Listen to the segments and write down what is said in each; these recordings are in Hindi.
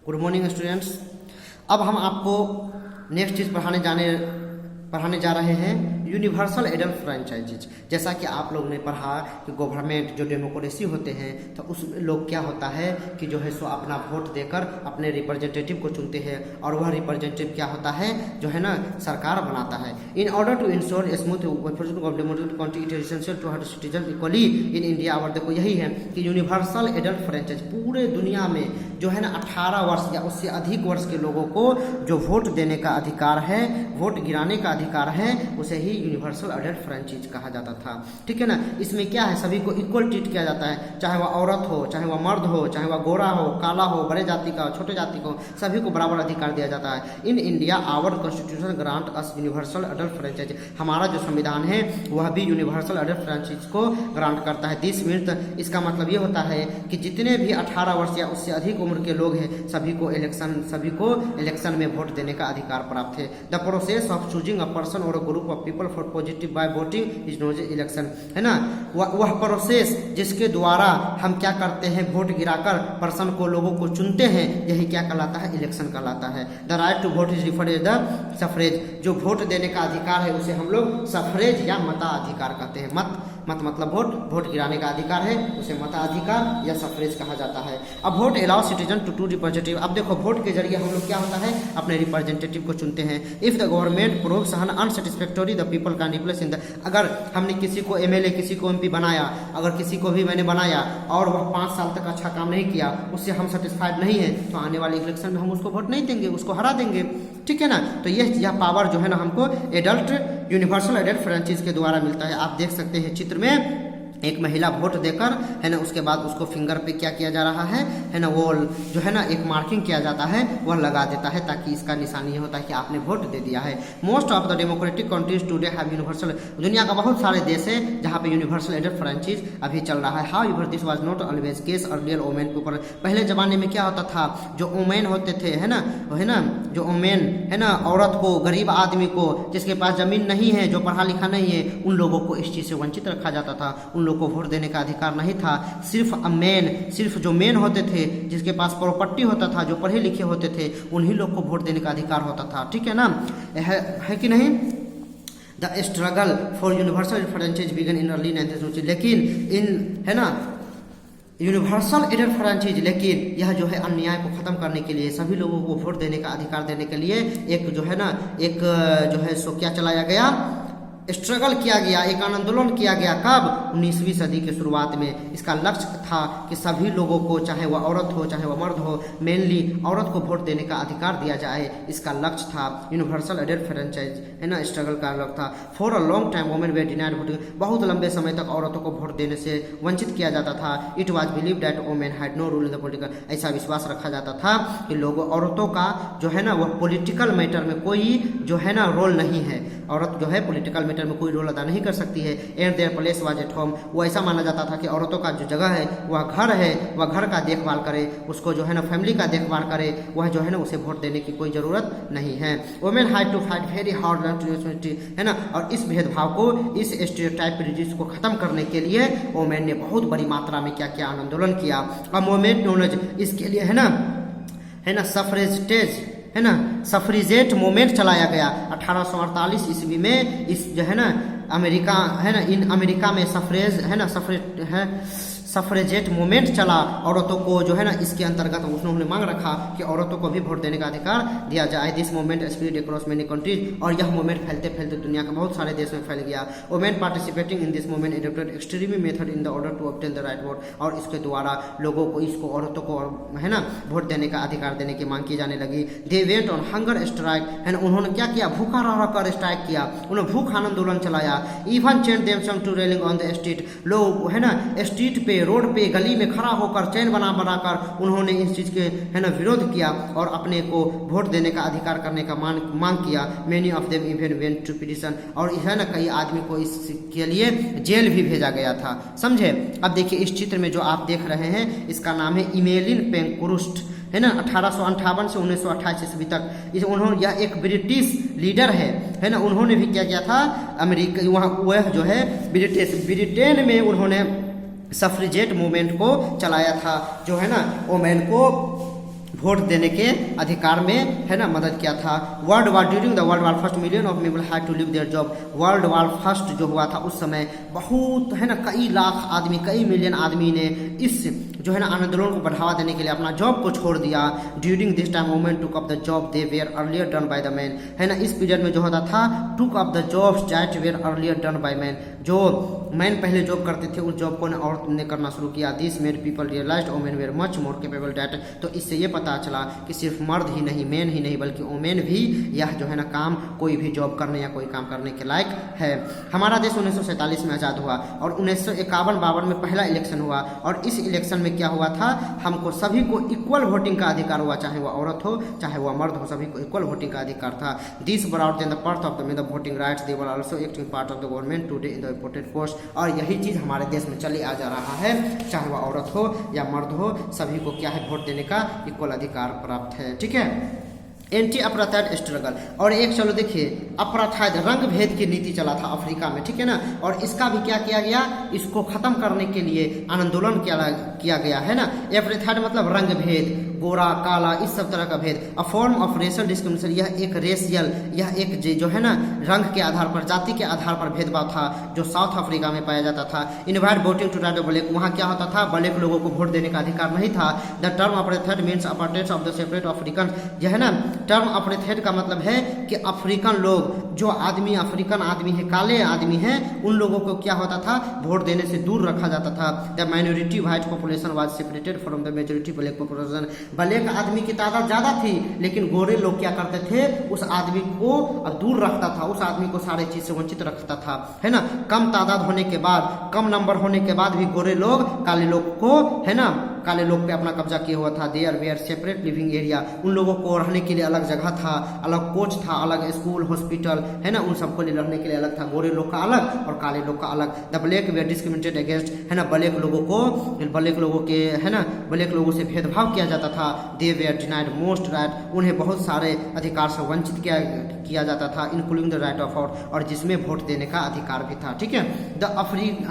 Good morning students. अब हम आपको नेक्स्ट चीज़ पढ़ाने जा रहे हैं यूनिवर्सल एडल्ट फ्रेंचाइजीज। जैसा कि आप लोग ने पढ़ा कि गवर्नमेंट जो डेमोक्रेसी होते हैं तो उसमें लोग क्या होता है कि जो है सो अपना वोट देकर अपने रिप्रेजेंटेटिव को चुनते हैं और वह रिप्रेजेंटेटिव क्या होता है जो है ना सरकार बनाता है। In order to ensure smooth of democratic country it is essential to her citizen equally in India. और देखो यही है कि यूनिवर्सल एडल्ट फ्रेंचाइज पूरे दुनिया में जो है ना 18 वर्ष या उससे अधिक वर्ष के लोगों को जो वोट देने का अधिकार है, वोट गिराने का अधिकार है, उसे ही यूनिवर्सल एडल्ट फ्रेंचाइज कहा जाता था। ठीक है ना। इसमें क्या है, सभी को इक्वल ट्रीट किया जाता है, चाहे वह औरत हो, चाहे वह मर्द हो, चाहे वह गोरा हो, काला हो, बड़े जाति का, छोटे जाति को, सभी को बराबर अधिकार दिया जाता है। In India our constitution grant us universal adult franchise. हमारा जो संविधान है वह भी यूनिवर्सल एडल्ट फ्रेंचाइज को ग्रांट करता है। दिस मीन्स इसका मतलब ये होता है कि जितने भी 18 वर्ष या उससे अधिक उम्र के लोग हैं सभी को इलेक्शन में वोट देने का अधिकार प्राप्त है। The process of choosing a person or group of people for positive by voting is known as election. है ना, वह प्रोसेस जिसके द्वारा हम क्या करते हैं, वोट गिराकर पर्सन को, लोगों को चुनते हैं, यही क्या कहलाता है, इलेक्शन कहलाता है। The right to vote is referred as the suffrage. जो वोट देने का अधिकार है उसे हम लोग सफरेज या मताधिकार कहते हैं। मत मतलब वोट गिराने का अधिकार है, उसे मताधिकार या सफरेज कहा जाता है। अब vote allow citizen to representative. अब देखो वोट के जरिए हम लोग क्या होता है, अपने रिप्रेजेंटेटिव को चुनते हैं। If the government proves unsatisfactory the people can replace in the. अगर हमने किसी को एमएलए, किसी को एमपी बनाया, अगर किसी को भी मैंने बनाया और वह 5 साल तक अच्छा काम नहीं किया, उससे हम सेटिस्फाइड नहीं है, तो आने वाले इलेक्शन में हम उसको वोट नहीं देंगे, उसको हरा देंगे। ठीक है ना। तो यह पावर जो है ना हमको यूनिवर्सल एडल्ट फ्रेंचाइज के द्वारा मिलता है। आप देख सकते हैं चित्र में एक महिला वोट देकर, है ना, उसके बाद उसको फिंगर पे क्या किया जा रहा है ना, वो जो है ना एक मार्किंग किया जाता है, वह लगा देता है ताकि इसका निशानी ये होता है कि आपने वोट दे दिया है। Most of the democratic countries today have universal. दुनिया का बहुत सारे देश है जहाँ पे यूनिवर्सल एडल्ट फ्रेंचाइज अभी चल रहा है। However this was not always case earlier women के ऊपर। पहले जमाने में क्या होता था, जो वुमेन होते थे, है ना, जो वुमेन है ना, औरत को, गरीब आदमी को, जिसके पास जमीन नहीं है, जो पढ़ा लिखा नहीं है, उन लोगों को इस चीज से वंचित रखा जाता था। उन को वोट देने का अधिकार नहीं था। सिर्फ जो मेन होते थे, जिसके पास प्रॉपर्टी होता था, जो पढ़े लिखे होते थे, उन्हीं लोग को वोट देने का अधिकार होता था। ठीक है ना, है कि नहीं। The struggle for universal franchise began in early 1990। लेकिन है ना यूनिवर्सल एडल्ट फ्रेंचाइज, लेकिन यह जो है अन्याय को खत्म करने के लिए, सभी लोगों को वोट देने का अधिकार देने के लिए एक जो है ना जो है सो क्या चलाया गया, स्ट्रगल किया गया, एक आंदोलन किया गया। कब? 19वीं सदी के शुरुआत में। इसका लक्ष्य था कि सभी लोगों को, चाहे वह औरत हो, चाहे वह मर्द हो, मेनली औरत को वोट देने का अधिकार दिया जाए, इसका लक्ष्य था। यूनिवर्सल एडल्ट फ्रेंचाइज, है ना, स्ट्रगल का लक्ष्य था। For a long time women way denied voting. बहुत लंबे समय तक औरतों को वोट देने से वंचित किया जाता था। It was believe that women had no role in the political. ऐसा विश्वास रखा जाता था कि लोगों, औरतों का जो है ना वह पॉलिटिकल मैटर में कोई जो है ना रोल नहीं है। औरत जो है पॉलिटिकल मैटर में कोई रोल अदा नहीं कर सकती है। And their place was at home. वो ऐसा माना जाता था कि औरतों का जो जगह है वह घर है, वह घर का देखभाल करे, उसको जो है ना फैमिली का देखभाल करे, वह जो है ना उसे वोट देने की कोई जरूरत नहीं है। Women had to fight very hard, है ना। और इस भेदभाव को, इस स्टीरियोटाइप प्रेजुडिस को खत्म करने के लिए वुमेन ने बहुत बड़ी मात्रा में क्या किया, आंदोलन किया। अब वुमेन नॉलेज इसके लिए है ना सफरेजेज, है ना, सफरीजेट मूवमेंट चलाया गया 1848 ईस्वी में। इस जो है ना अमेरिका, है ना, इन अमेरिका में सफरेजेट मूवमेंट चला। औरतों को जो है ना इसके अंतर्गत उन्होंने मांग रखा कि औरतों को भी वोट देने का अधिकार दिया जाए। This movement spread across many countries. और यह मूवमेंट फैलते फैलते दुनिया के बहुत सारे देश में फैल गया। Women participating in this movement adopted extreme method in the order to obtain the right vote. और इसके द्वारा लोगों को, इसको औरतों को, है ना, वोट देने का अधिकार देने की मांग की जाने लगी। They went on hunger strike, है ना, उन्होंने क्या किया, भूखा रह कर स्ट्राइक किया, उन्होंने भूख आंदोलन चलाया। Even change themselves to railing on the street. लोग, है ना, स्ट्रीट पे, रोड पे, गली में खड़ा होकर चैन बनाकर उन्होंने इस चीज के, है ना, विरोध किया और अपने को वोट देने का अधिकार करने का मांग किया। Many of them even went to petition. और है ना कई आदमी को इसके लिए जेल भी भेजा गया था। समझे। अब देखिए इस चित्र में जो आप देख रहे हैं इसका नाम है इमेलिन पेंकुरुस्ट, है ना। 1858 से 1928 ईस्वी तक उन्होंने, यह एक ब्रिटिश लीडर है ना। उन्होंने भी क्या किया था, अमेरिका, वहाँ वह जो है ब्रिटेन में उन्होंने सफरेजेट मूवमेंट को चलाया था, जो है ना वुमेन को वोट देने के अधिकार में है ना मदद किया था। World war during the world war first million of people had to live their job. World war first जो हुआ था उस समय बहुत है ना कई लाख आदमी, कई मिलियन आदमी ने इस जो है ना आंदोलन को बढ़ावा देने के लिए अपना जॉब को छोड़ दिया। During this time women took up the job they were earlier done by the man. है ना इस पीरियड में जो होता था took up the jobs that were earlier done by man. जो मैन पहले जॉब करते थे उस जॉब को औरत ने करना शुरू किया। This made people realised women were much more capable that. तो इससे ये पता चला कि सिर्फ मर्द ही नहीं, मैन ही नहीं, बल्कि वुमेन भी यह जो है ना काम, कोई भी जॉब करने या कोई काम करने के लायक है। हमारा देश 1947 में आज़ाद हुआ और 1951-52 में पहला इलेक्शन हुआ और इस इलेक्शन में क्या हुआ था, हमको सभी को इक्वल वोटिंग का अधिकार हुआ, चाहे वह औरत हो चाहे वह मर्द हो, सभी को इक्वल वोटिंग का अधिकार था। This brought in the birth of the voting rights they were also acting part of the government today in the important post. और यही चीज़ हमारे देश में चले आ जा रहा है, चाहे वह औरत हो या मर्द हो, सभी को क्या है वोट देने का इक्वल अधिकार प्राप्त है। ठीक है। एंटी अपराधाइड स्ट्रगल, और एक चलो देखिए अपराधाइड रंग भेद की नीति चला था अफ्रीका में, ठीक है ना, और इसका भी क्या किया गया, इसको खत्म करने के लिए आंदोलन किया गया है ना। अपराधाइड मतलब रंग भेद, गोरा काला इस सब तरह का भेद। A form of racial discrimination, यह एक रेशियल, यह एक जो है ना रंग के आधार पर, जाति के आधार पर भेदभाव था जो साउथ अफ्रीका में पाया जाता था। Invite voting to right black, वहाँ क्या होता था, ब्लैक लोगों को वोट देने का अधिकार नहीं था। The term apartheid means aparted of the separate African, यह है ना टर्म अपराधाइड का मतलब है कि अफ्रीकन लोग, जो आदमी अफ्रीकन आदमी है, काले आदमी हैं, उन लोगों को क्या होता था, वोट देने से दूर रखा जाता था। The minority white population was separated from the majority black population, black आदमी की तादाद ज्यादा थी लेकिन गोरे लोग क्या करते थे, उस आदमी को दूर रखता था, उस आदमी को सारे चीज से वंचित रखता था, है ना। कम तादाद होने के बाद, कम नंबर होने के बाद भी गोरे लोग काले लोग को, है ना, काले लोग पे अपना कब्जा किया हुआ था। There were separate living area, उन लोगों को रहने के लिए अलग जगह था, अलग कोच था, अलग स्कूल हॉस्पिटल, है ना, उन सबको लिए रहने के लिए अलग था। गोरे लोग का अलग और काले लोग का अलग। The black were discriminated against, है ना, ब्लैक लोगों को, ब्लैक लोगों के, है ना, ब्लैक लोगों से भेदभाव किया जाता था। दे वेयर डिनाइड मोस्ट राइट, उन्हें बहुत सारे अधिकार से वंचित किया जाता था, including the right of vote, और जिसमें वोट देने का अधिकार भी था। ठीक है।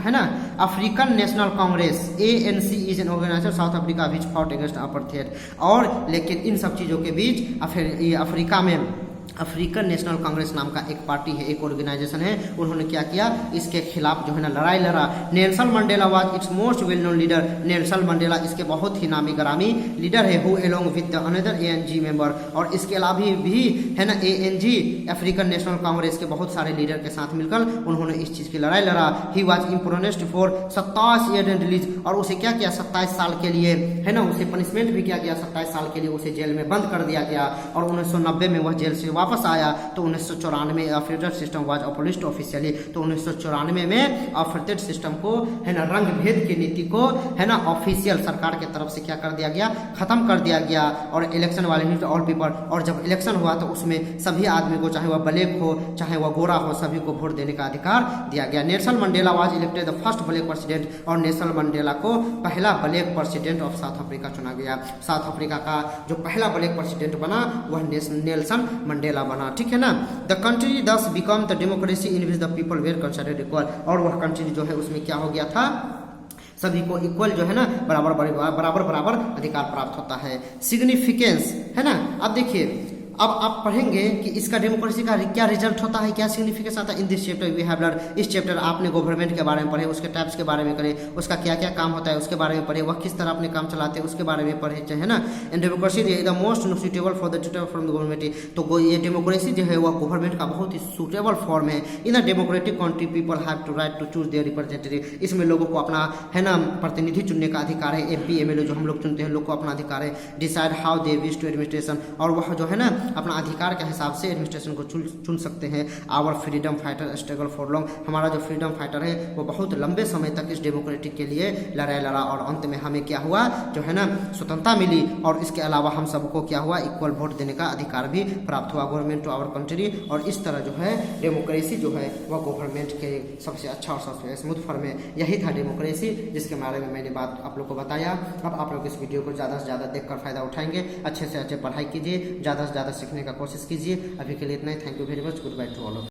है ना African National Congress ANC is an organisation South Africa which fought against apartheid, और लेकिन इन सब चीज़ों के बीच अफ्रीका में अफ्रीकन नेशनल कांग्रेस नाम का एक पार्टी है, एक ऑर्गेनाइजेशन है, उन्होंने क्या किया, इसके खिलाफ जो है ना लड़ाई लड़ा। Nelson Mandela was it's most well known leader, Nelson Mandela इसके बहुत ही नामी ग्रामी लीडर है। Who along with the another ANC member, और इसके अलावा भी है ना ANC अफ्रीकन नेशनल कांग्रेस के बहुत सारे लीडर के साथ मिलकर उन्होंने इस चीज़ की लड़ाई लड़ा। He was imprisoned for 27 year and release, और उसे क्या किया, 27 साल के लिए, है ना, उसे पनिशमेंट भी किया गया, 27 साल के लिए उसे जेल में बंद कर दिया गया, और 1990 में वह जेल से वापस आया। तो 1994 अफेटेड सिस्टम वाज अबॉलिश्ड ऑफिशियली, तो 1994 में अफेटेड सिस्टम को, है ना, रंग भेद की नीति को, है ना, ऑफिशियल सरकार के तरफ से क्या कर दिया गया, खत्म कर दिया गया। और इलेक्शन वाले ऑल पीपल, और जब इलेक्शन हुआ तो उसमें सभी आदमी को, चाहे वह ब्लैक हो चाहे वह गोरा हो, सभी को वोट देने का अधिकार दिया गया। Nelson Mandela was elected the first black president, और नेल्सन मंडेला को पहला black president of south Africa चुना गया। साउथ अफ्रीका का जो पहला ब्लैक प्रेसिडेंट बना वह नेल्सन मंडेला बना। ठीक है ना। द कंट्री दस become the democracy in which the people where considered equal, और वह कंट्री जो है उसमें क्या हो गया था, सभी को इक्वल जो है ना बराबर अधिकार प्राप्त होता है। सिग्निफिकेंस, है ना। अब देखिए, अब आप पढ़ेंगे कि इसका डेमोक्रेसी का क्या रिजल्ट होता है, क्या सिग्निफिकेंस आता है। In this chapter we have learn, इस चैप्टर आपने गवर्नमेंट के बारे में पढ़े, उसके टाइप्स के बारे में करें, उसका क्या क्या काम होता है उसके बारे में पढ़े, वह किस तरह अपने काम चलाते हैं उसके बारे में पढ़े, है ना। And democracy is the most suitable for the from the government, तो ये डेमोक्रेसी जो है वह गवर्नमेंट का बहुत ही सुटेबल फॉर्म है। In the democratic country people have to right to choose their representative, इसमें लोगों को अपना, है ना, प्रतिनिधि चुनने का अधिकार है। MP MLA जो हम लोग चुनते हैं, लोग को अपना अधिकार है। Decide how they wish to administration, और वह जो है ना अपना अधिकार के हिसाब से एडमिनिस्ट्रेशन को चुन सकते हैं। Our freedom fighter struggle for long, हमारा जो फ्रीडम फाइटर है वो बहुत लंबे समय तक इस डेमोक्रेटिक के लिए लड़ाई लड़ा, और अंत में हमें क्या हुआ, जो है ना स्वतंत्रता मिली, और इसके अलावा हम सबको क्या हुआ, इक्वल वोट देने का अधिकार भी प्राप्त हुआ, गवर्नमेंट टू आवर कंट्री। और इस तरह जो है डेमोक्रेसी जो है वह गवर्नमेंट के सबसे अच्छा और सबसे स्मूथ फॉर्म है। यही था डेमोक्रेसी जिसके बारे में मैंने बात आप लोग को बताया। अब आप लोग इस वीडियो को ज़्यादा से ज़्यादा देखकर फायदा उठाएंगे, अच्छे से अच्छे पढ़ाई कीजिए, ज़्यादा से ज़्यादा सीखने का कोशिश कीजिए। अभी के लिए इतना ही। Thank you very much. Good bye to all.